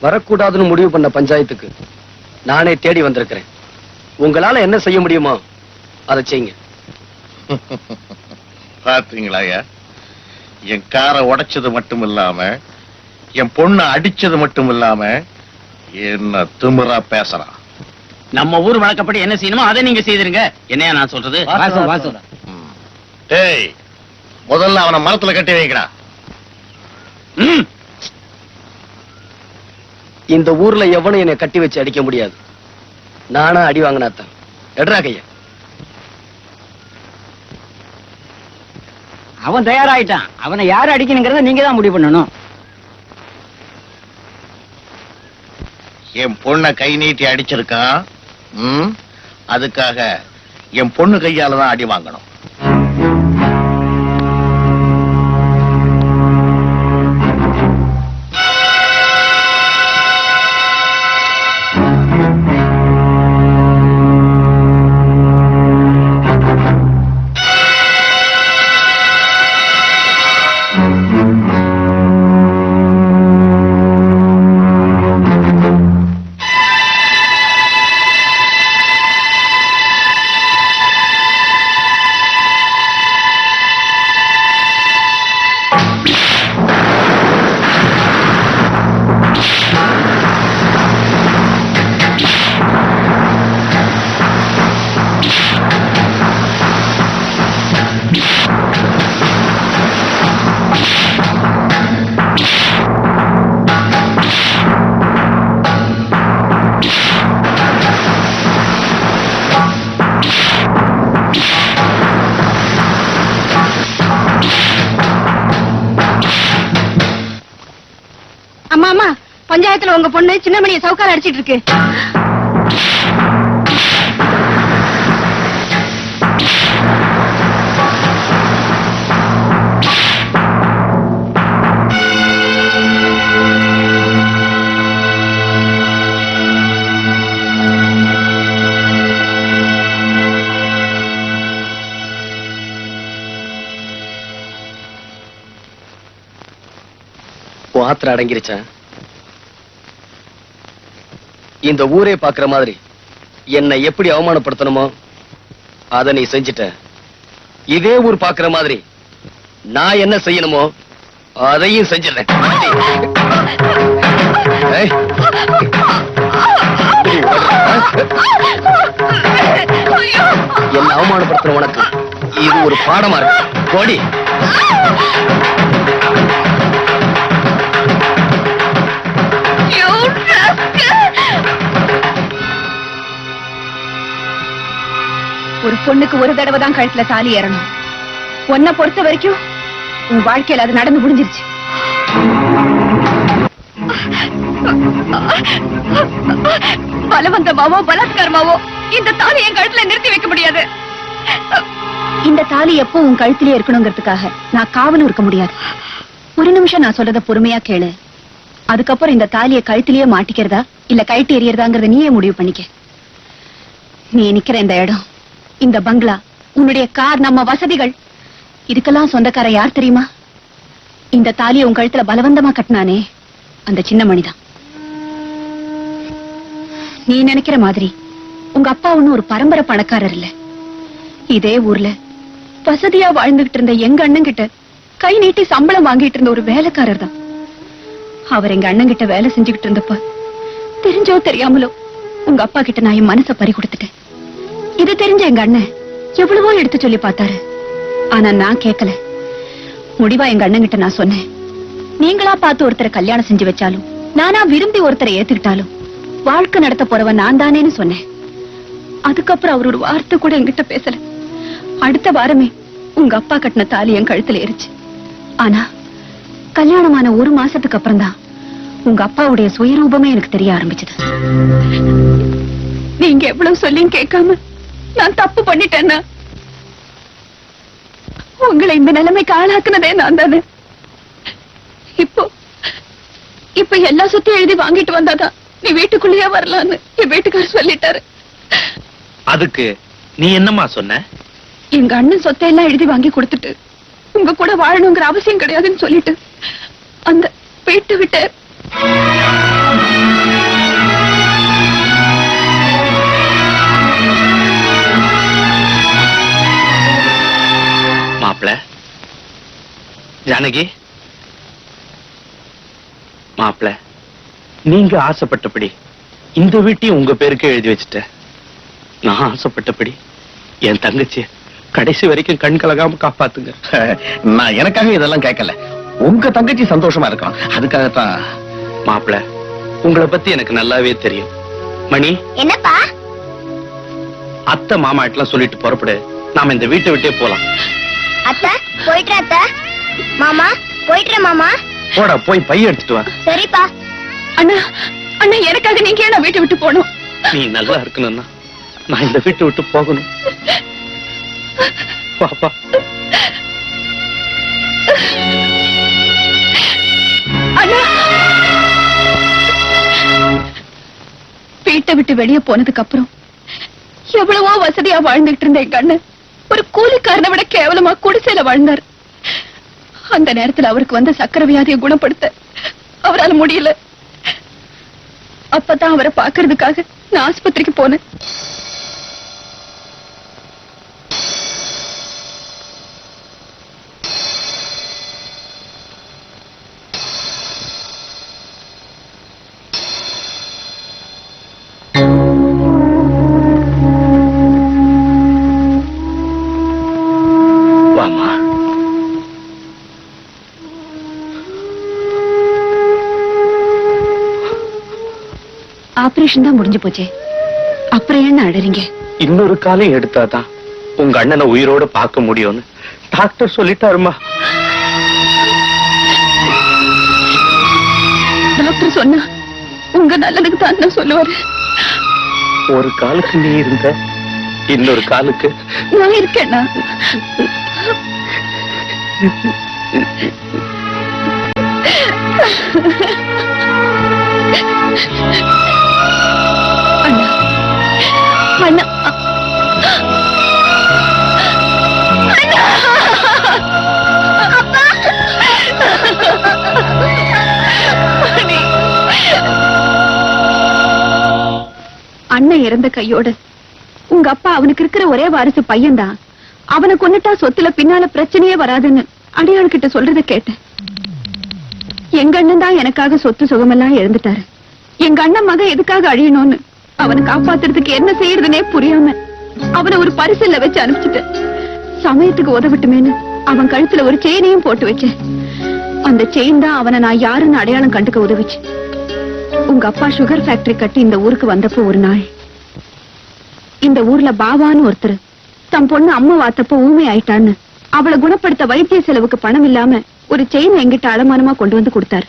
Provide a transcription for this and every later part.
வரக்கூடாதுன்னு முடிவு பண்ண பஞ்சாயத்துக்கு நானே தேடி வந்திருக்கிறேன். உங்களால என்ன செய்ய முடியுமோ அதை செய்யுங்க. பாத்தீங்களா, என் காரை உடைச்சது மட்டும் இல்லாம என் பொண்ணை அடிச்சது மட்டும் இல்லாம என்ன திமிரா பேசுறான். நம்ம ஊர் வழக்கப்படி என்ன செய்யணுமோ அதை நீங்க செய்திருங்க. என்னையா நான் சொல்றது? ஏய், முதல்ல அவனை மரத்துல கட்டி வைக்கிறா. இந்த ஊர்ல எவனும் என்னை கட்டி வச்சு அடிக்க முடியாது. நானா அடி வாங்கினாத்தான். எட்ரா கைய. அவன் தயாராயிட்டான். அவனை யாரு அடிக்கணுங்கிறத நீங்க தான் முடிவு பண்ணணும். என் பொண்ணை கை நீட்டி அடிச்சிருக்கான். அதுக்காக என் பொண்ணு கையால தான் அடி வாங்கணும். பஞ்சாயத்துல உங்க பொண்ணு சின்னமணியை சவுக்கால அடிச்சிட்டு இருக்கு. ஆத்திர அடங்கிருச்சா? இந்த ஊரே பாக்குற மாதிரி என்னை எப்படி அவமானப்படுத்தணுமோ அதை நீ செஞ்சிட்ட. இதே ஊர் பாக்குற மாதிரி நான் என்ன செய்யணுமோ அதையும் செஞ்சிடறேன். என்ன அவமானப்படுத்துற உனக்கு இது ஒரு பாடமா இருக்கு. கோடி ஒரு பொண்ணுக்கு ஒரு தடவை தான் கழுத்துல தாலி ஏறணும். உன்னை பொறுத்த வரைக்கும் உன் வாழ்க்கையில அது நடந்து முடிஞ்சிருச்சு. பலவந்தமாவோ பலாத்காரமாவோ இந்த தாலி என் கழுத்துல நிறுத்தி வைக்க முடியாது. இந்த தாலி எப்போ உன் கழுத்திலே இருக்கணுங்கிறதுக்காக நான் காவலும் இருக்க முடியாது. ஒரு நிமிஷம் நான் சொல்றத பொறுமையா கேளு. அதுக்கப்புறம் இந்த தாலியை கழுத்திலேயே மாட்டிக்கிறதா இல்ல கைட்டு எறியறதாங்கிறத நீயே முடிவு பண்ணிக்க. நீ நிக்கிற இந்த இடம், இந்த பங்களா, உன்னுடைய கார், நம்ம வசதிகள், இதுக்கெல்லாம் சொந்தக்கார யார் தெரியுமா? இந்த தாலியை உன் கழுத்துல பலவந்தமா கட்டினானே அந்த சின்ன மணிதான். நீ நினைக்கிற மாதிரி உங்க அப்பா ஒன்னும் ஒரு பரம்பரை பணக்காரர் இல்ல. இதே ஊர்ல வசதியா வாழ்ந்துகிட்டு இருந்த எங்க அண்ணன் கிட்ட கை நீட்டி சம்பளம் வாங்கிட்டு இருந்த ஒரு வேலைக்காரர் தான். அவர் எங்க அண்ணன் கிட்ட வேலை செஞ்சுக்கிட்டு இருந்தப்ப தெரிஞ்சோ தெரியாமலோ உங்க அப்பா கிட்ட நான் என் மனசை பறி கொடுத்துட்டேன். இது தெரிஞ்ச எங்க அண்ணன் எவ்வளவோ எடுத்து சொல்லி பார்த்தாரு. ஆனா நான் கேட்கல. முடிவா எங்க அண்ணன் கிட்ட நான் சொன்னேன், நீங்களா பார்த்து ஒருத்தரை கல்யாணம் செஞ்சு வச்சாலும் நானா விரும்பி ஒருத்தரை ஏத்துக்கிட்டாலும் வாழ்க்கை நடத்த போறவன் நான் தானேன்னு சொன்னேன். அதுக்கப்புறம் அவர் ஒரு வார்த்தை கூட என்கிட்ட பேசல. அடுத்த வாரமே உங்க அப்பா கட்டின தாலி என் கழுத்துல ஏறிச்சு. ஆனா கல்யாணமான ஒரு மாசத்துக்கு அப்புறம் தான் உங்க அப்பாவுடைய சுயரூபமே எனக்கு தெரிய ஆரம்பிச்சது. நீங்க எவ்வளவு சொல்லியும் கேட்காம நான் தப்பு பண்ணிட்டேன்னா உங்களை இந்த நிலைமைக்கு ஆளாக்குனதே நான் தானே. இப்ப எல்லா சொத்தையும் எழுதி வாங்கிட்டு வந்தாதான் நீ வீட்டுக்குள்ளேயே வரலான்னு என் வீட்டுக்காரர் சொல்லிட்டாரு. அதுக்கு நீ என்னம்மா சொன்ன? எங்க அண்ணன் சொத்தையெல்லாம் எழுதி வாங்கி கொடுத்துட்டு உங்க கூட வாழணுங்கிற அவசியம் கிடையாதுன்னு சொல்லிட்டு அந்த வீட்டு விட்டு ஜானகி, மாப்பிள, நீங்க ஆசைப்பட்டபடி இந்த வீட்டையும் உங்க பேருக்கே எழுதி வச்சுட்ட. நான் ஆசைப்பட்டபடி என் தங்கச்சி கடைசி வரைக்கும் கண் கலகாம காப்பாத்துங்க. நான் எனக்காக இதெல்லாம் கேட்கல, உங்க தங்கச்சி சந்தோஷமா இருக்கலாம் அதுக்காகத்தான். மாப்பிள, உங்களை பத்தி எனக்கு நல்லாவே தெரியும். மணி, என்னப்பா? அத்தை மாமாட்டெல்லாம் சொல்லிட்டு புறப்படு, நாம இந்த வீட்டை விட்டே போலாம். அத்தை போயிட்டு அத்தை. மாமா போயிட்டு மாமா. போடா, போய் பைய எடுத்துட்டு வா. சரிப்பா. அண்ணா, அண்ணா, எனக்காக நீங்க ஏன் வீட்டை விட்டு போகணும்? நீ நல்லா இருக்கணும்னா நான் இந்த வீட்டை விட்டு போகணும். பாப்பா, அண்ணா, வீட்டை விட்டு வெளியே போனதுக்கு அப்புறம் எவ்வளவோ வசதியா வாழ்ந்துட்டு இருந்த எங்க அண்ணன் ஒரு கூலிக்காரனை விட கேவலமா குடிசையில வாழ்ந்தார். அந்த நேரத்துல அவருக்கு வந்த சக்கரை வியாதியை குணப்படுத்த அவரால் முடியல. அப்பதான் அவரை பாக்குறதுக்காக நான் ஆஸ்பத்திரிக்கு போனேன். வாமா. ஆபரேஷன் தான் முடிஞ்சு போச்சே, அப்புறம் என்ன அழறீங்க? இன்னொரு காலம் எடுத்தாதான் உங்க அண்ணனை உயிரோட பார்க்க முடியும்னு டாக்டர் சொல்லிட்டாருமா. டாக்டர் சொன்னா உங்க நல்லதுக்கு தான் சொல்லுவாரு. ஒரு காலுக்கு நீ இருந்த, இன்னொரு காலுக்கு நான் இருக்கேன்னா. அண்ணா, அண்ணா, அண்ணா, அப்பா, அண்ணி. அண்ணன் இறந்த கையோட உங்க அப்பா அவனுக்கு இருக்கிற ஒரே வாரிசு பையன்தான், அவனை கொன்னுட்டா சொத்துல பின்னால பிரச்சனையே வராதுன்னு அடியாள் கிட்ட சொல்றத கேட்டேன். எங்க அண்ணன் தான் எனக்காக சொத்து சுகமெல்லாம் இழந்துட்டாரு. எங்க அண்ணன் மகன் எதுக்காக அழியணும்னு அவனை காப்பாத்துறதுக்கு என்ன செய்யறதுனே புரியாம அவனை ஒரு பரிசல்ல வச்சு அனுப்பிச்சிட்டேன். சமயத்துக்கு உதவட்டுமேன்னு அவன் கழுத்துல ஒரு செயினையும் போட்டு வச்சேன். அந்த செயின் தான் அவனை நான் யாருன்னு அடையாளம் கண்டுக்க உதவிச்சு. உங்க அப்பா சுகர் ஃபேக்டரி கட்டி இந்த ஊருக்கு வந்தப்போ ஒரு நாள் இந்த ஊர்ல பாபான்னு ஒருத்தர் தம் பொண்ணு அம்மா வாத்தப்போ ஊமை ஆயிட்டான்னு அவளை குணப்படுத்த வைத்திய செலவுக்கு பணம் இல்லாம ஒரு செயின் எங்கிட்ட அடமானமா கொண்டு வந்து கொடுத்தாரு.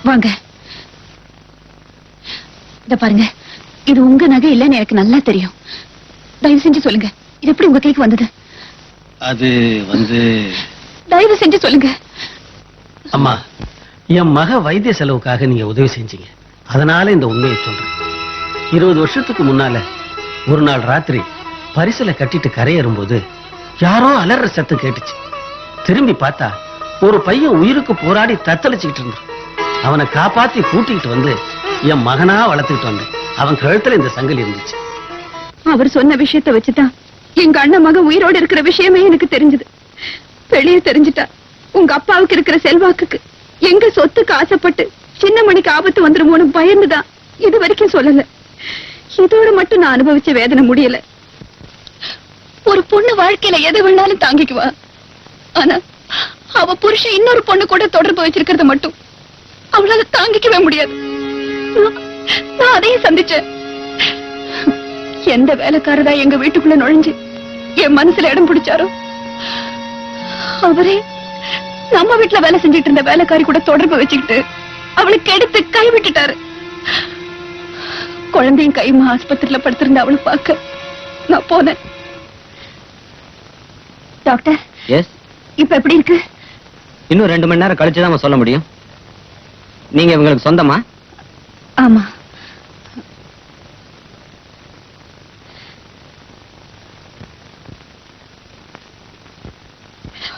வாங்க, இத பாருங்க, இது உங்க நகை இல்லைன்னு எனக்கு நல்லா தெரியும். தயவு செஞ்சு சொல்லுங்க, இது எப்படி உங்க கைக்கு வந்தது? அது வந்து தயவு செஞ்சு சொல்லுங்க. அம்மா, என் மக வைத்திய செலவுக்காக நீங்க உதவி செஞ்சீங்க, அதனால இந்த உண்மையை சொல்றேன். 20 வருஷத்துக்கு முன்னால ஒரு நாள் ராத்திரி பரிசலை கட்டிட்டு கரையேறும்போது யாரோ அலற சத்தம் கேட்டுச்சு. திரும்பி பார்த்தா ஒரு பையன் உயிருக்கு போராடி தத்தளிச்சுக்கிட்டு இருந்தான். அவனை காப்பாத்தி கூட்டிக்கிட்டு வந்து என் மகனா வளர்த்துக்கிட்டு வந்தேன். அவன் கழுத்துல இந்த சங்கிலி இருந்துச்சு. அவர் சொன்ன விஷயத்தை வச்சுதான் எங்க அண்ணன் மகன் உயிரோடு இருக்கிற விஷயமே எனக்கு தெரிஞ்சது. வெளியே தெரிஞ்சுட்டா உங்க அப்பாவுக்கு இருக்கிற செல்வாக்குக்கு எங்க சொத்துக்கு ஆசைப்பட்டு சின்ன மணிக்கு ஆபத்து வந்துருமோன்னு பயந்துதான் இது வரைக்கும் சொல்லல. இதோட மட்டும் நான் அனுபவிச்ச வேதனை முடியல. ஒரு பொண்ணு வாழ்க்கையில எது வேணாலும் தாங்கிக்குவா, ஆனா அவ புருஷன் இன்னொரு பொண்ணு கூட தொடர்பு வச்சிருக்கிறத மட்டும் அவளால தாங்கிக்கவே முடியாது. நான் அதையும் சந்திச்சேன். எந்த வேலைக்காரதா எங்க வீட்டுக்குள்ள நுழைஞ்சு என் மனசுல இடம் பிடிச்சாரோ அவரே நம்ம வீட்டுல வேலை செஞ்சுட்டு இருந்த வேலைக்காரி கூட தொடர்பு வச்சுக்கிட்டு அவளுக்கு எடுத்து கைவிட்டுட்டாரு. குழந்தையும் கைமா ஆஸ்பத்திரியில படுத்திருந்த அவளை பார்க்க நான் போனேன். டாக்டர், எஸ், இப்ப எப்படி இருக்கு? இன்னும் 2 மணி நேரம் கழிச்சுதான் சொல்ல முடியும். நீங்க இவங்களுக்கு சொந்தமா? ஆமா.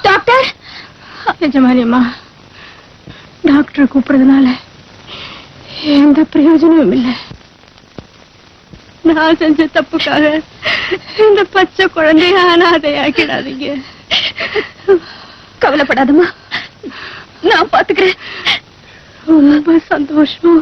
டாக்டர், நிஜமானியம்மா, டாக்டர் கூப்பிடுறதுனால எந்த பிரயோஜனமும் இல்லை. நான் செஞ்ச தப்புக்காக இந்த பச்சை குழந்தைய அனாதையாக்கிடாதீங்க. கவலைப்படாதம்மா, நான் பாத்துக்கிறேன். ரொம்ப சந்தோஷம்.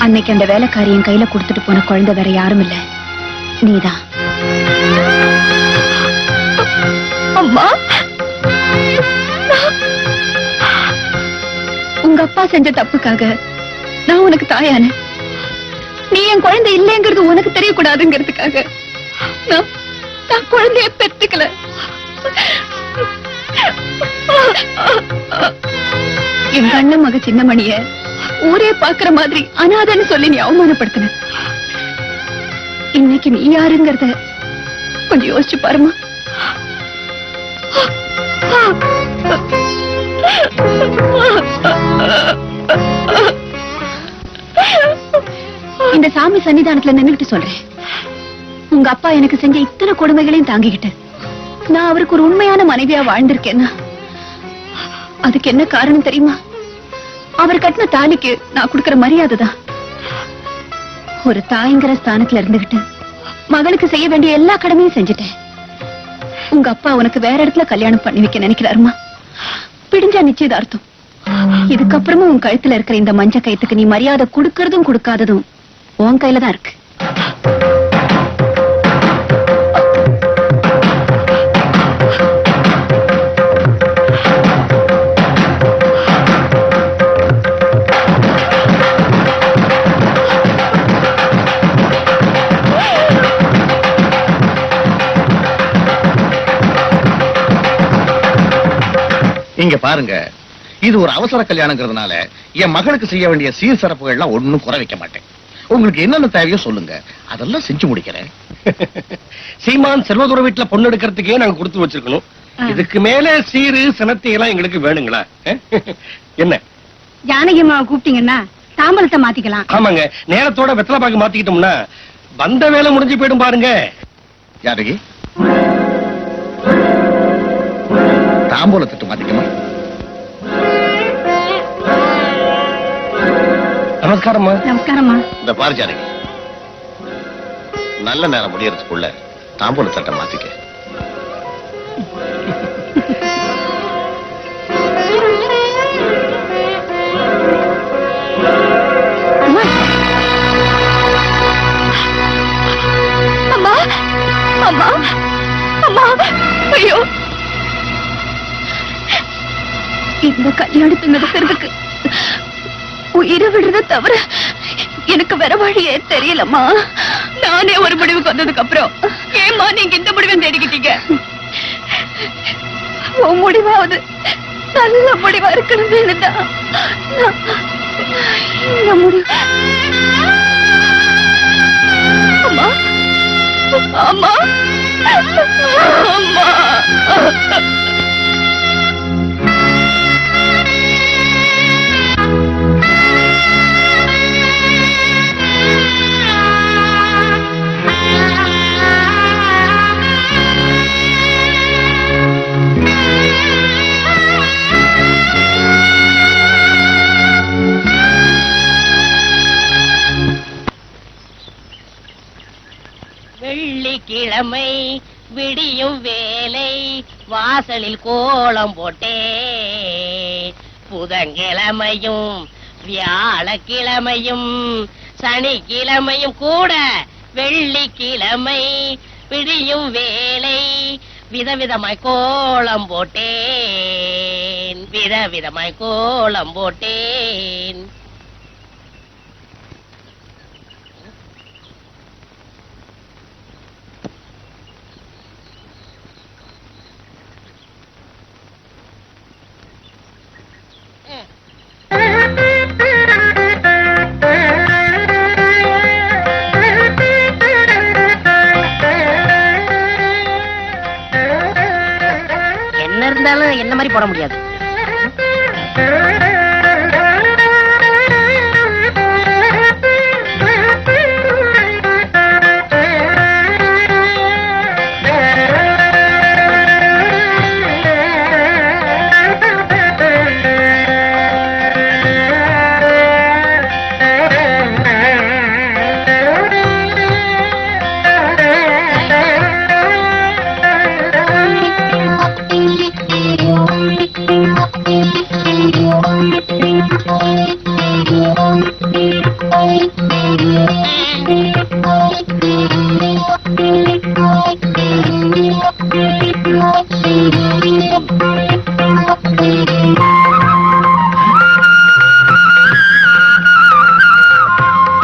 அன்னைக்கு அந்த வேலைக்காரியின் கையில கொடுத்துட்டு போன குழந்தை வேற யாரும் இல்ல, நீதான். அம்மா, உங்க அப்பா செஞ்ச தப்புக்காக நான் உனக்கு தாயான, நீ என் குழந்தை இல்லைங்கிறது உனக்கு தெரியக்கூடாதுங்கிறதுக்காக நான் குழந்தைய பெற்றுக்கல. என் கண்ண மக சின்னமணிய ஊரே பாக்குற மாதிரி அனாதன்னு சொல்லி நீ அவமானப்படுத்தின. இன்னைக்கு நீ யாருங்கிறத கொஞ்சம் யோசிச்சு பாருமா. இந்த சாமி சன்னிதானத்துல நின்னுட்டு சொல்றேன், உங்க அப்பா எனக்கு செஞ்ச இத்தனை கொடுமைகளையும் தாங்கிக்கிட்டு நான் அவருக்கு ஒரு உண்மையான மனைவியா வாழ்ந்திருக்கேன்னா அதுக்கு என்ன காரணம் தெரியுமா? அவர் கட்டின தாலிக்கு நான் கொடுக்கிற மரியாதை தான். ஒரு தாய்ங்கிற ஸ்தானத்துல இருந்துகிட்டு மகளுக்கு செய்ய வேண்டிய எல்லா கடமையும் செஞ்சுட்டேன். உங்க அப்பா உனக்கு வேற இடத்துல கல்யாணம் பண்ணி வைக்க நினைக்கிறாருமா? பிடிஞ்சா நிச்சயதார்த்தம். இதுக்கப்புறமும் உன் கழுத்துல இருக்கிற இந்த மஞ்ச கயித்துக்கு நீ மரியாதை கொடுக்கறதும் கொடுக்காததும் உன் கையில தான் இருக்கு. இங்க பாருங்க, இது ஒரு அவசர கல்யாணங்கிறதுனால என் மகளுக்கு செய்ய வேண்டிய சீர் சிறப்புகள்லாம் ஒண்ணும் குறை வைக்க மாட்டேன். உங்களுக்கு என்னென்ன தேவையோ சொல்லுங்க, அதெல்லாம் செஞ்சு முடிக்கிறேன். சீமான் செல்வதுரை வீட்டுல பொண்ணு எடுக்கிறதுக்கே நாங்க கொடுத்து வச்சிருக்கணும். இதுக்கு மேல சீரு சனத்தை எல்லாம் எங்களுக்கு வேணுங்களா? என்ன ஜானகி அம்மாவை கூப்பிட்டீங்கன்னா தாம்பலத்தை மாத்திக்கலாம். ஆமாங்க, நேரத்தோட வெத்தலை பாக்கு மாத்திக்கிட்டோம்னா வந்த வேலை முடிஞ்சு போயிடும் பாருங்க. ஜானகி, தாம்பூல தட்டு மாத்திக்கமா? நமஸ்காரம்மா. நமஸ்காரம்மா. இந்த பாரு ஜானகி, நல்ல நேரம் முடியறதுக்குள்ள தாம்பூல தட்டை மாத்திக்க. அம்மா, அம்மா, அம்மா, ஐயோ! இந்த கல்யாணத்தை நடத்துறதுக்கு உயிரை விடுறத தவிர எனக்கு வேற வழியே தெரியலம்மா. நானே ஒரு முடிவுக்கு வந்ததுக்கு அப்புறம் ஏம்மா நீங்க இந்த முடிவை தேடிக்கிட்டீங்க? உன் முடிவாவது நல்ல முடிவா இருக்கணும்னு தான் இந்த முடிவு. அம்மா, அம்மா, அம்மா. வெள்ளிக்கிழமை விடியும் வேலை வாசலில் கோலம் போட்டே, புதன்கிழமையும் வியாழக்கிழமையும் சனிக்கிழமையும் கூட வெள்ளிக்கிழமை விடியும் வேலை விதவிதமாய் கோலம் போட்டேன், விதவிதமாய் கோலம் போட்டேன். என்ன இருந்தாலும் என்ன மாதிரி போட முடியாது.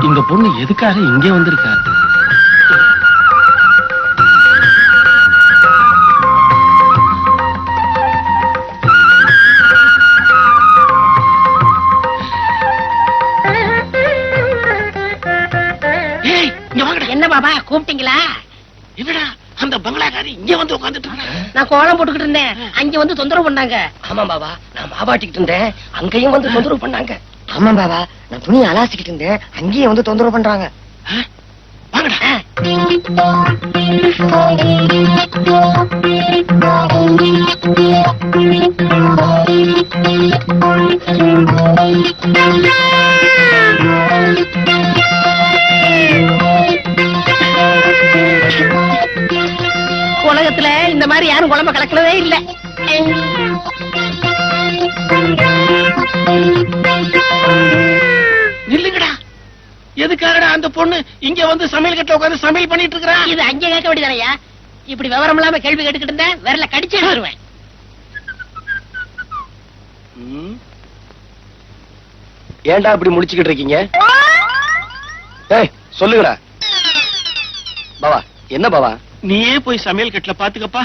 இந்த பொண்ணு எதுக்காக இங்கே வந்திருக்கா? என்ன பாபா கூப்பிட்டீங்களா? என்னடா அந்த பங்களாக்காரி இங்க வந்து உட்கார்ந்துட்டு நான் கோலம் போட்டுக்கிட்டு இருந்தேன், அங்க வந்து தொந்தரவு பண்ணாங்க. ஆமா பாபா, நான் மாவாட்டிக்கிட்டு இருந்தேன், அங்கேயும் வந்து தொந்தரவு பண்ணாங்க. ஆமா பாபா, நான் துணி அலாசிக்கிட்டு இருந்தேன், அங்கேயும் வந்து தொந்தரவு பண்றாங்க. வாங்கடா. உலகத்துல இந்த மாதிரி யாரும் குழம்ப கலக்கிறதே இல்ல. நில்லுங்கடா. எதுக்காகடா அந்த பொண்ணு இங்க வந்து சமையல் கட்டுல உட்கார்ந்து சமையல் பண்ணிட்டு இருக்கா? இது அங்கே கேட்க வேண்டியதானயா? இப்படி விவரம் இல்லாம கேள்வி கேட்டுக்கிட்டு இருந்தேன், விரல கடிச்சு எடுத்துருவேன். ஏன்டா இப்படி முடிச்சுக்கிட்டு இருக்கீங்க? ஏய் சொல்லுங்கடா. பாவா என்ன பாவா? நீயே போய் சமையல் கட்டுல பாத்துக்கப்பா.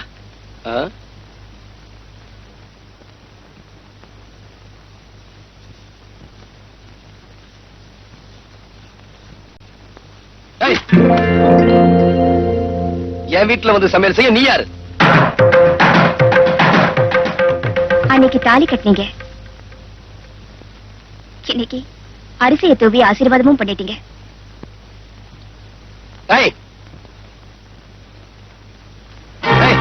என் வீட்டுல வந்து சமையல் செய்ய நீ யாரு? அன்னைக்கு தாலி கட்டினீங்க, இன்னைக்கு அரிசியை தூவி ஆசீர்வாதமும் பண்ணிட்டீங்க. ஏய், ஏய்,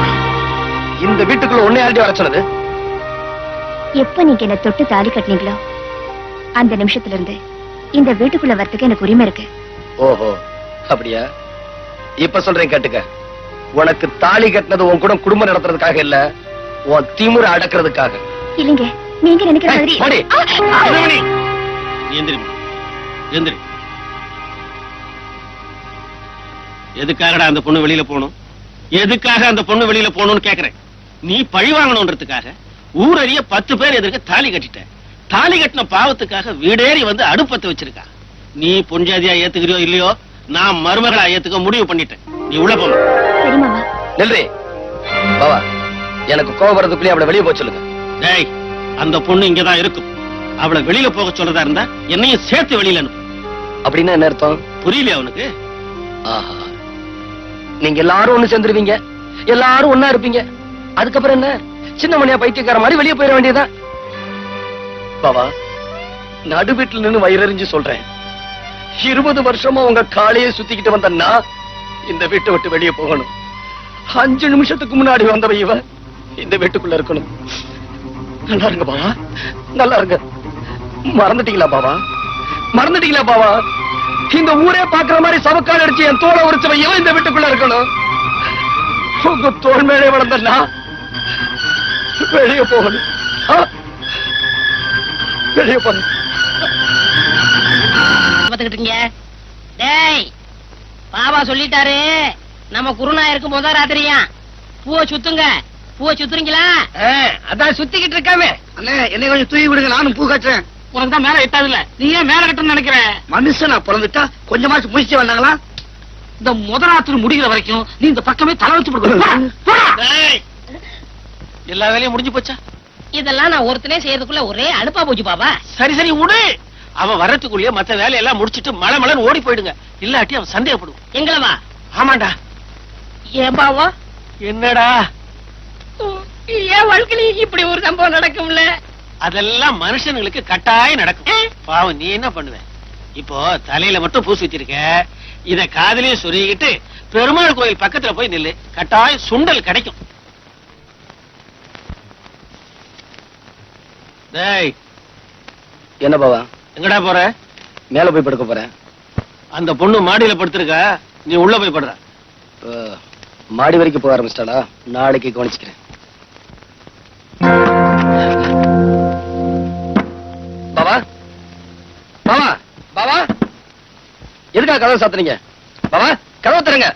இந்த வீட்டுக்குள்ள உன்னை யார்டி வர சொன்னது? எப்ப நீங்க என்ன தொட்டு தாலி கட்டினீங்களோ அந்த நிமிஷத்துல இருந்து இந்த வீட்டுக்குள்ள வரதுக்கு எனக்கு உரிமை இருக்கு. ஓஹோ அப்படியா? இப்ப சொல்றேன் கேட்டுக்க. உனக்கு தாலி கட்டினது உன் கூட குடும்பம் நடத்துறதுக்காக இல்ல, உன் திமிர அடக்குறதுக்காக. இல்லைங்க, நீங்க நினைக்கிற மாதிரி. போடி. எந்திரி. எதுக்காகடா அந்த பொண்ணு வெளியில போகணும்? எதுக்காக அந்த பொண்ணு வெளியில போகணும்னு கேக்குறேன். நீ பழி வாங்கணும்ன்றதுக்காக ஊரறிய 10 பேர் எதிர்க்க தாலி கட்டிட்ட. தாலி கட்டின பாவத்துக்காக வீடேறி வந்து அடுப்பத்தை வச்சிருக்கா. நீ பொஞ்சாதியா ஏத்துக்கிறியோ இல்லையோ, நான் மருமகளா ஏத்துக்க முடிவு பண்ணிட்டேன். நீ உள்ள போகணும். சரி மாமா. நெல்றி பாவா, எனக்கு கோபம் வரதுக்குள்ளே அவளை வெளியே போக சொல்லுங்க. டேய், அந்த பொண்ணு இங்கதான் இருக்கும். அவளை வெளியில போக சொல்றதா இருந்தா என்னையும் சேர்த்து வெளியில அனுப்பு. அப்படின்னா என்ன அர்த்தம்? புரியலையா அவனுக்கு? ஆஹா, நீங்க எல்லாரும் ஒண்ணு சேர்ந்துருவீங்க, எல்லாரும் ஒன்னா இருப்பீங்க. அதுக்கப்புறம் என்ன, சின்ன மணியா பைத்தியக்கார மாதிரி வெளியே போயிட வேண்டியதான். பாவா, நடு வீட்டுல நின்னு வயிறறிஞ்சு சொல்றேன், 20 வருஷமா உங்க காலையே சுத்திக்கிட்டு வந்தன்னா இந்த வீட்டை விட்டு வெளியே போகணும். 5 நிமிஷத்துக்கு முன்னாடி வந்தவ இவ இந்த வீட்டுக்குள்ள இருக்கணும். நல்லா இருங்க பாவா, நல்லா இருங்க. மறந்துட்டீங்களா பாவா? மறந்துட்டீங்களா பாவா? இந்த ஊரே பாக்குற மாதிரி சவக்கால் அடிச்சு என் தோலை உரிச்சவ இவன் இந்த வீட்டுக்குள்ள இருக்கணும். உங்க தோல் மேலே வளர்ந்தா வெளியே போகணும். வெளியே போகணும். டேய், பாபா சொல்லிட்டாரு, நம்ம குருநாயருக்கு முத ராத்திரியா பூவை சுத்துங்க. பூவை சுத்துறீங்களா? அதான் சுத்திக்கிட்டு இருக்காமே. அண்ணே, என்னை கொஞ்சம் தூக்கி விடுங்க, நானும் பூ கட்டுறேன். உனக்கு தான் மேல எட்டாதுல, நீ ஏன் மேல கட்டணும்னு நினைக்கிற? மனுஷனா பிறந்துட்டா கொஞ்சமாச்சும் முயற்சி வந்தாங்களா? இந்த முத ராத்திரி முடிகிற வரைக்கும் நீ இந்த பக்கமே தலை வச்சு டேய், எல்லா வேலையும் முடிஞ்சு போச்சா? இதெல்லாம் நான் ஒருத்தனே செய்யறதுக்குள்ள ஒரே அலுப்பா போச்சு பாபா. சரி சரி விடு. அவன் வரத்துக்குள்ளேயே மத்த வேலையெல்லாம் முடிச்சிட்டு மலை மலைன்னு ஓடி போயிடுங்க. இல்லாட்டி அவன் சந்தேகப்படுவான். எங்களவா? ஆமாண்டா. ஏன் பாவா? என்னடா? ஏன் வாழ்க்கையில இப்படி ஒரு சம்பவம் நடக்கும்ல. அதெல்லாம் மனுஷங்களுக்கு கட்டாயம் நடக்கும். பாவம் நீ என்ன பண்ணுவ? இப்போ தலையில மட்டும் பூசி வச்சிருக்க, இத காதுலயே சொருகிட்டு பெருமாள் கோயில் பக்கத்துல போய் நில்லு, கட்டாயம் சுண்டல் கிடைக்கும். டேய், என்ன பாவா? எங்கடா போற? மேல போய் படுக்க போறேன். அந்த பொண்ணு மாடியில படுத்திருக்கா, நீ உள்ள போய் படுற. மாடி வரைக்கும் போக ஆரம்பிச்சிட்டாளா? நாளைக்கு கவனிச்சுக்கிறேன். பாவா, பாவா, பாவா, எதுக்காக கதவை சாத்துறீங்க? பாவா, கதவை தருங்க.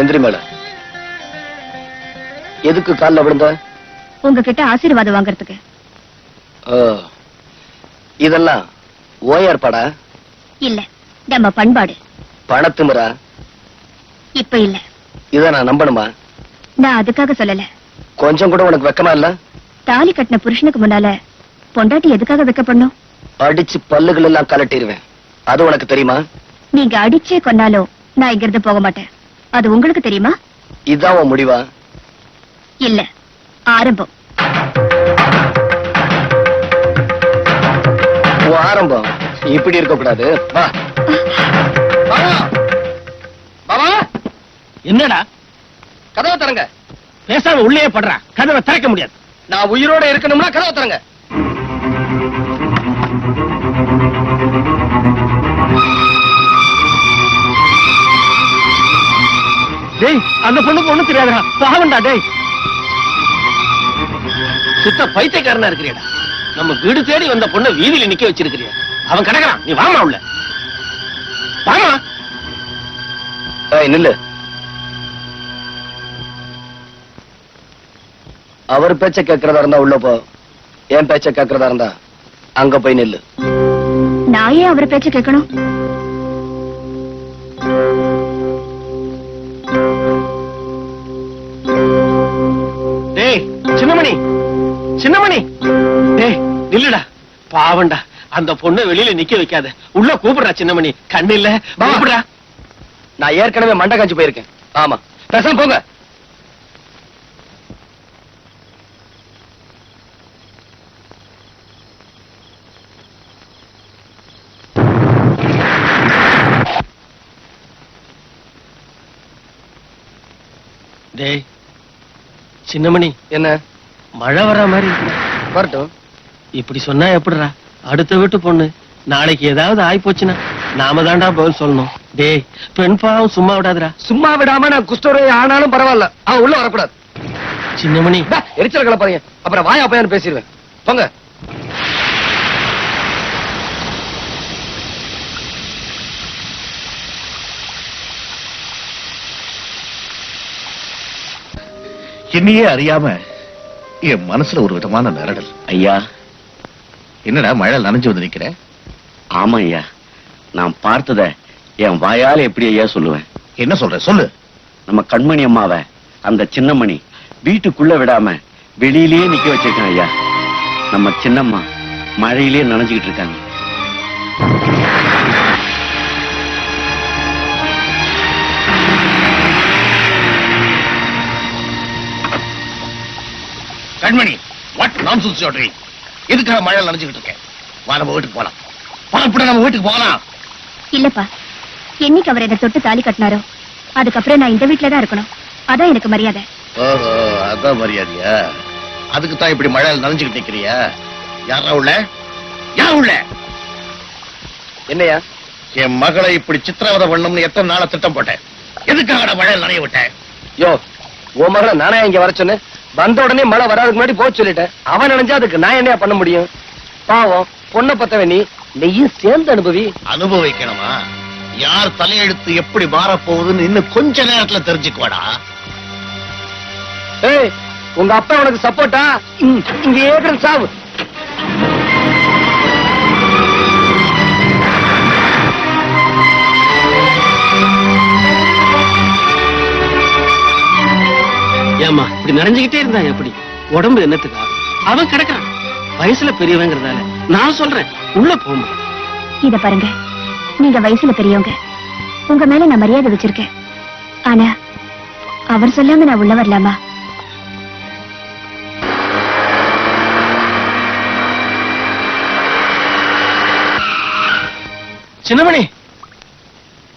எந்திரி மேல. எதுக்கு கால்ல விழுந்த? உங்ககிட்ட ஆசீர்வாதம் வாங்குறதுக்கு. இதெல்லாம் ஓயார்பாடா? இல்ல, நம்ம பண்பாடு. பணத்துமுறா? இப்ப இல்ல. இத நான் நம்பணுமா? நான் அதுக்காக சொல்லல. கொஞ்சம் கூட உனக்கு வெக்கமா இல்ல? தாலி கட்டின புருஷனுக்கு முன்னால பொண்டாட்டி எதுக்காக வெக்கப்படணும்? அடிச்சு பல்லுகள் எல்லாம் கலட்டிடுவேன். அது உனக்கு தெரியுமா? நீங்க அடிச்சே கொன்னாலும் நான் இங்க இருந்து போக மாட்டேன். அது உங்களுக்கு தெரியுமா? இதான் உன் முடிவா? இல்ல, ஆரம்பம். உன் ஆரம்பம் இப்படி இருக்க கூடாது. வா. பாவா, பாவா, என்னடா? கதவை தரங்க. பேசாம உள்ளே படுறா, கதவை திறக்க முடியாது. நான் உயிரோட இருக்கணும்னா கதவை தரங்க. டேய், அந்த பொண்ணுக்கு ஒண்ணும் தெரியாதுடா, பாவம்டா. டேய், சுத்த பைத்தியக்காரனா இருக்கிறியடா. நம்ம வீடு தேடி வந்த பொண்ணை வீதியில நிக்க வச்சிருக்கிறியா? அவன் கிடக்குறான், நீ வாமா உள்ள. வாமா. நில்லு. அவர் பேச்ச கேட்கறதா இருந்தா உள்ள போ. என் பேச்ச கேட்கறதா இருந்தா அங்க போய் நில்லு. நான் ஏன் அவரை பேச்ச கேட்கணும்? டேய் சின்னமணி, சின்னமணி, டேய் நில்லுடா, பாவண்டா. அந்த பொண்ணை வெளியில நிக்க வைக்காத, உள்ள கூப்பிடுறா. சின்னமணி, கண்ணு இல்ல, கூப்பிடுறா. நான் ஏற்கனவே மண்டை காஞ்சி போயிருக்கேன். ஆமா, பேசாம போங்க. டேய் சின்னமணி, என்ன? மழை வர மாதிரி இருக்கு. வரட்டும். இப்படி சொன்னா எப்படிடா? அடுத்த வீட்டு பொண்ணு, நாளைக்கு ஏதாவது ஆயிப்போச்சுன்னா நாம தாண்டா பதில் சொல்லணும். டேய், பெண் பாவம் சும்மா விடாதுடா. சும்மா விடாம நான் குஷ்டரோகி ஆனாலும் பரவாயில்ல, அவன் உள்ள வரக்கூடாது. சின்னமணி, எரிச்சல் கலப்பாருங்க, அப்புறம் வாயா பையன் பேசிடுவேன். போங்க. என்னையே அறியாம என் மனசுல ஒரு விதமான நிரடல். ஐயா. என்னடா மழை நனைஞ்சு வந்து நிக்கிற? ஆமா ஐயா, நான் பார்த்தத என் வாயால எப்படி ஐயா சொல்லுவேன்? என்ன சொல்ற, சொல்லு. நம்ம கண்மணி அம்மாவை அந்த சின்னமணி வீட்டுக்குள்ள விடாம வெளியிலேயே நிக்க வச்சிருக்கான் ஐயா. நம்ம சின்னம்மா மழையிலேயே நனைஞ்சுக்கிட்டு இருக்காங்க. கண்மணி, what nonsense you are doing? எதுக்காக மழை நனைஞ்சுக்கிட்டு இருக்கேன்? வா, நம்ம வீட்டுக்கு போலாம். நம்ம வீட்டுக்கு போகலாம். இல்லப்பா, என்னைக்கு அவர் என்ன தொட்டு தாலி கட்டினாரோ அதுக்கப்புறம் நான் இந்த வீட்டுல தான் இருக்கணும். அதான் எனக்கு மரியாதை. ஓஹோ, அதான் மரியாதையா? அதுக்கு தான் இப்படி மழையில் நனைஞ்சுக்கிட்டு நிக்கிறியா? யாரா உள்ள? யார் உள்ள? என்னையா? என் மகளை இப்படி சித்திரவதை பண்ணணும்னு எத்தனை நாள திட்டம் போட்டேன். எதுக்காக மழையில் நனைய விட்டேன்? யோ, உன் மகளை நானே இங்க வர சொன்னேன். வந்த உடனே மழை வராதுக்கு முன்னாடி போக சொல்லிட்டேன். அவன் நினைஞ்சா அதுக்கு நான் என்னையா பண்ண முடியும்? பாவம், பொண்ணை பத்தவ நீயும் சேர்ந்து அனுபவி. அனுபவிக்கணுமா? யார் தலையெழுத்து எப்படி மாறப்போகுதுன்னு இன்னும் கொஞ்ச நேரத்துல தெரிஞ்சுக்குவாடா. ஏய், உங்க அப்பா உனக்கு சப்போர்ட்டா? இங்க ஏற்கிற சாவு. ஏமா இப்படி நிறைஞ்சுக்கிட்டே இருந்தா எப்படி? உடம்பு என்னத்துக்கா? அவன் கிடக்குறான். வயசுல பெரியவங்கிறதால நான் சொல்றேன், உள்ள போமா. இத பாருங்க, நீங்க வயசுல பெரியவங்க, உங்க மேல நான் மரியாதை வச்சிருக்கேன். ஆனா அவர் சொல்லாம நான் உள்ள வரலாமா? சின்னமணி,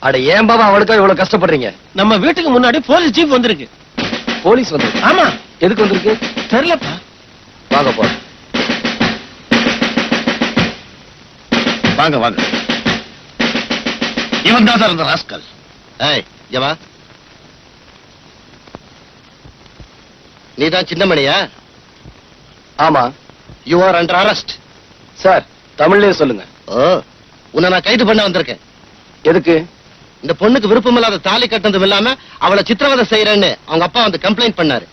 அட ஏன் பாபா அவளுக்கா இவ்வளவு கஷ்டப்படுறீங்க? நம்ம வீட்டுக்கு முன்னாடி போலீஸ் ஜீப் வந்திருக்கு. போலீஸ் வந்து? ஆமா. எதுக்கு வந்திருக்கு? தெரியலப்பா. வாங்க போ. வாங்க வாங்க. இவன் தான் சார் இந்த ராஸ்கல். ஏய் ஜவா, நீதான் சின்னமணியா? ஆமா. You are under arrest. Sir தமிழ்லயே சொல்லுங்க. ஓ, உன்னை நான் கைது பண்ண வந்திருக்கேன். எதுக்கு? இந்த பொண்ணுக்கு விருப்பம் இல்லாத தாலி கட்டதும் இல்லாம அவளை சித்திரவதை செய்யறேன்னு அவங்க அப்பா வந்து கம்ப்ளைண்ட் பண்ணாரு.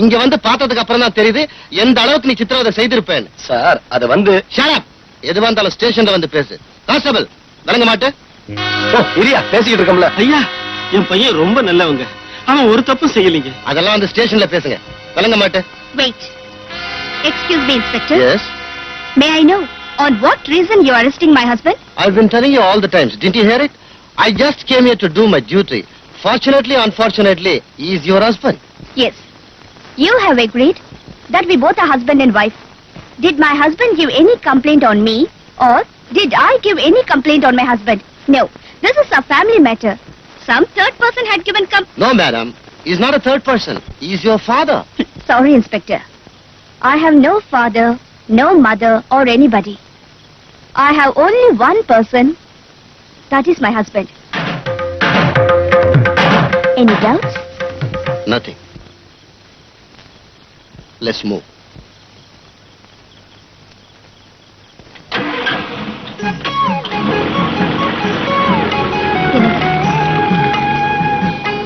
இங்க வந்து பார்த்ததுக்கு அப்புறம் தான் தெரியுது எந்த அளவுக்கு நீ சித்திரவதை செய்திருப்பேன். சார் அது வந்து எதுவா இருந்தாலும் ஸ்டேஷன்ல வந்து பேசு. கான்ஸ்டபிள் விளங்க மாட்டு. ஓ இரியா, பேசிக்கிட்டு இருக்கோம்ல. ஐயா, என் பையன் ரொம்ப நல்லவங்க, அவன் ஒரு தப்பும் செய்யலீங்க. அதெல்லாம் வந்து ஸ்டேஷன்ல பேசுங்க. விளங்க மாட்டு. Wait. Excuse me, Inspector. Yes. May I know on what reason you are arresting my husband? I've been telling you all the times. Didn't you hear it? I just came here to do my duty. Fortunately, unfortunately, he is your husband. Yes. You have agreed that we both are husband and wife. Did my husband give any complaint on me, or did I give any complaint on my husband? No. This is a family matter. Some third person had given No, madam. He's not a third person. He is your father. Sorry, Inspector. I have no father, no mother, or anybody. I have only one person. That is my husband. Any doubts? Nothing. Let's move.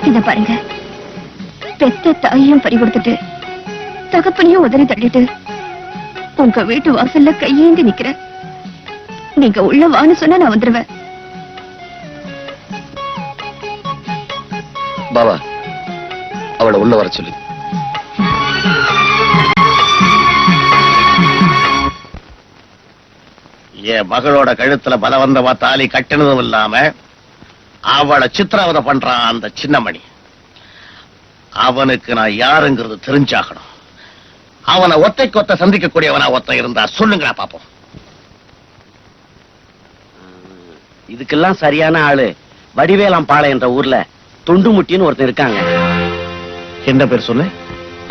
இத பாருங்க, பெத்த தாயையும் பறி கொடுத்துட்டு தகப்பனையும் உதறி தள்ளிட்டு உங்க வீட்டு வாசல்ல கையேந்தி நிக்கிறேன். நீங்க உள்ள வான்னு சொன்னா நான் வந்துருவேன். பாபா, அவளை உள்ள வர சொல்லு. என் மகளோட கழுத்துல பலவந்தமா தாலி கட்டினதும் இல்லாம அவளை சித்திரவதை பண்றான் அந்த சின்னமணி. அவனுக்கு நான் யாருங்கிறது தெரிஞ்சாகணும். அவனை ஒத்தைக்கு ஒத்த சந்திக்கக்கூடியவனா ஒத்த இருந்தா சொல்லுங்களா பாப்போம். இதுக்கெல்லாம் சரியான ஆளு வடிவேலாம்பாளையம் என்ற ஊர்ல துண்டுமுட்டின்னு ஒருத்தன் இருக்காங்க. என்ன பேர் சொல்லு?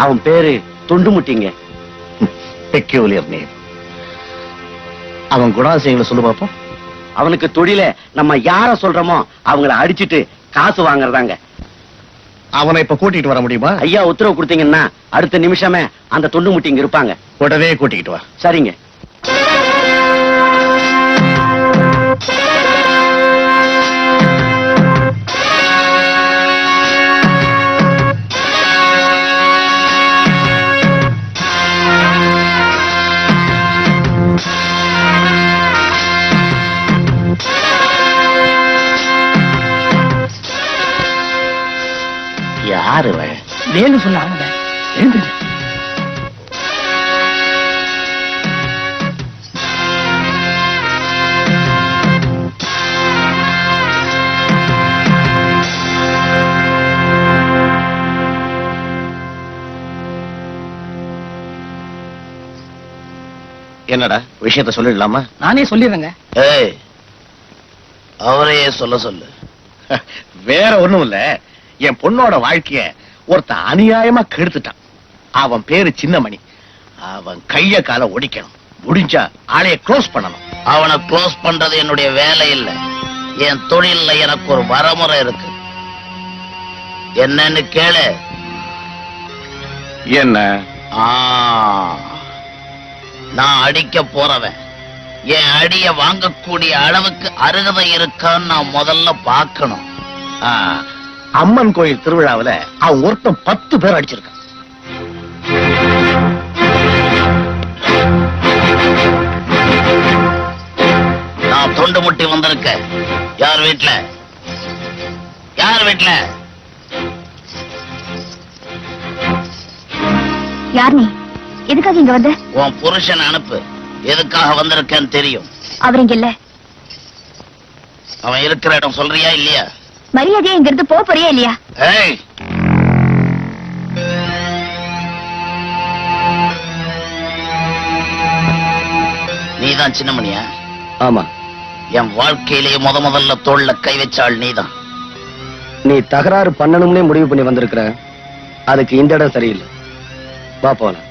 அவன் பேரு துண்டுமுட்டிங்க. Peculiar name. அவன் குணாதிசயங்களை சொல்லு பாப்போம். அவனுக்கு தொழில நம்ம யார சொல்றோமோ அவங்கள அடிச்சிட்டு காசு வாங்குறதாங்க. அவனை இப்ப கூட்டிட்டு வர முடியுமா? ஐயா உத்தரவு கொடுத்தீங்கன்னா அடுத்த நிமிஷமே அந்த துண்டுமுட்டிங்க இருப்பாங்க. உடனே கூட்டிக்கிட்டு வா. சரிங்க. யாரு வேணும் சொல்லாங்க. எழுந்துருங்க. என்னடா விஷயத்த சொல்லிடலாமா? நானே சொல்லிடுறேங்க. ஏய், அவரையே சொல்ல சொல்லு. வேற ஒண்ணும் இல்ல, என் பொண்ணோட வாழ்க்கைய ஒருத்த அநியாயமா கெடுத்துட்டான். அவன் பேரு சின்னமணி. அவன் கைய கால ஒடிக்கணும். முடிஞ்சா ஆளைய க்ளோஸ் பண்ணணும். அவனை க்ளோஸ் பண்றது என்னுடைய வேலை இல்ல, என் தொழில்ல எனக்கு ஒரு வரமுறை இருக்கு. என்னன்னு கேளு. என்ன? நான் அடிக்க போறவன் என் அடிய வாங்கக்கூடிய அளவுக்கு அருகதை இருக்கான்னு நான் முதல்ல பார்க்கணும். அம்மன் கோயில் திருவிழாவில அவன் ஒருத்தன் 10 பேர் அடிச்சிருக்கான். முட்டி வந்திருக்க? யார் வீட்ல? யார் வீட்ல? யார் நீ? எதுக்காக இங்க வந்த? உன் புருஷன் அனுப்பு. எதுக்காக வந்திருக்கேன்னு தெரியும். அவர் இங்க இல்ல. அவன் இருக்கிற இடம் சொல்றியா இல்லையா? மரியாதையா இங்க இருந்து போறியா இல்லையா? ஏய், நீதான் சின்னமணியா? ஆமா. என் வாழ்க்கையிலேயே முதல்ல தோள்ல கை வச்சாள் நீதான். நீ தகராறு பண்ணணும்னே முடிவு பண்ணி வந்திருக்கிற. அதுக்கு இந்த இடம் சரியில்லை. வா போலாம்.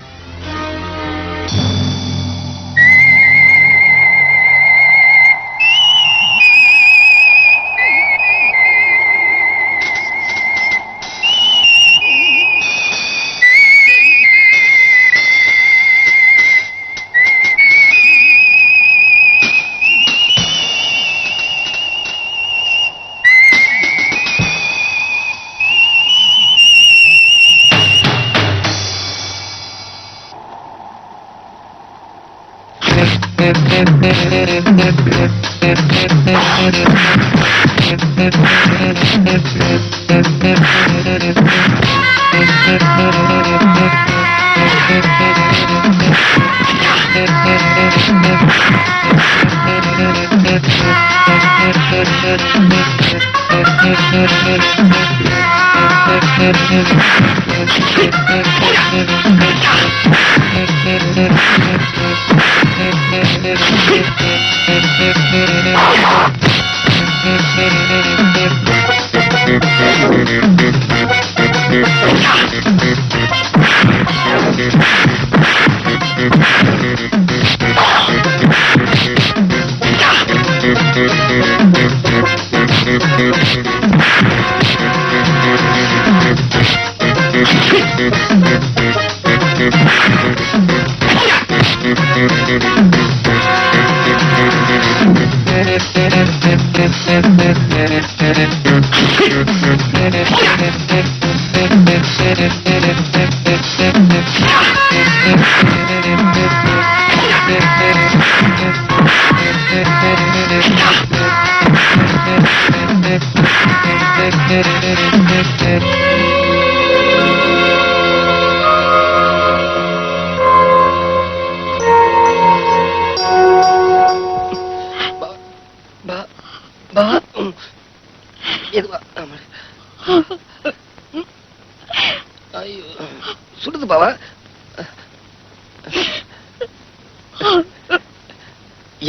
சுடுது பாவா.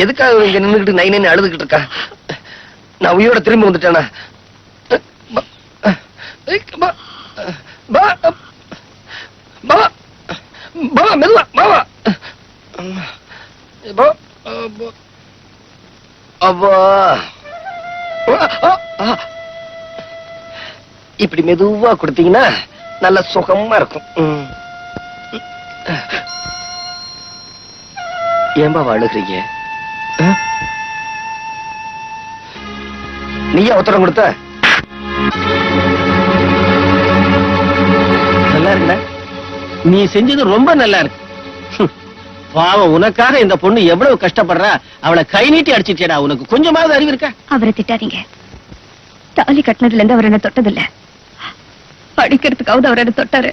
எதுக்காக இங்க நின்னுகிட்டு நை நைன்னு அழுதுகிட்டு இருக்கா? நான் உயிரோட திரும்பி வந்துட்டேனா? மெதுவா பாவா. இப்படி மெதுவா கொடுத்தீங்கன்னா நல்ல சுகமா இருக்கும். ஏன்பா அழுகிறீங்க? நீயா உத்தரவு கொடுத்த? நல்லா இருக்குடா. நீ செஞ்சது ரொம்ப நல்லா இருக்கு. பாவம், உனக்காக இந்த பொண்ணு எவ்வளவு கஷ்டப்படுறா. அவளை கை நீட்டி அடிச்சிட்டேடா. உனக்கு கொஞ்சமாவது அறிவு இருக்கா? அவரை திட்டாதீங்க. தாலி கட்டினதுல இருந்து அவர் என்ன தொட்டதில்ல. அடிக்கிறதுக்காவது அவர் என்ன தொட்டாரு.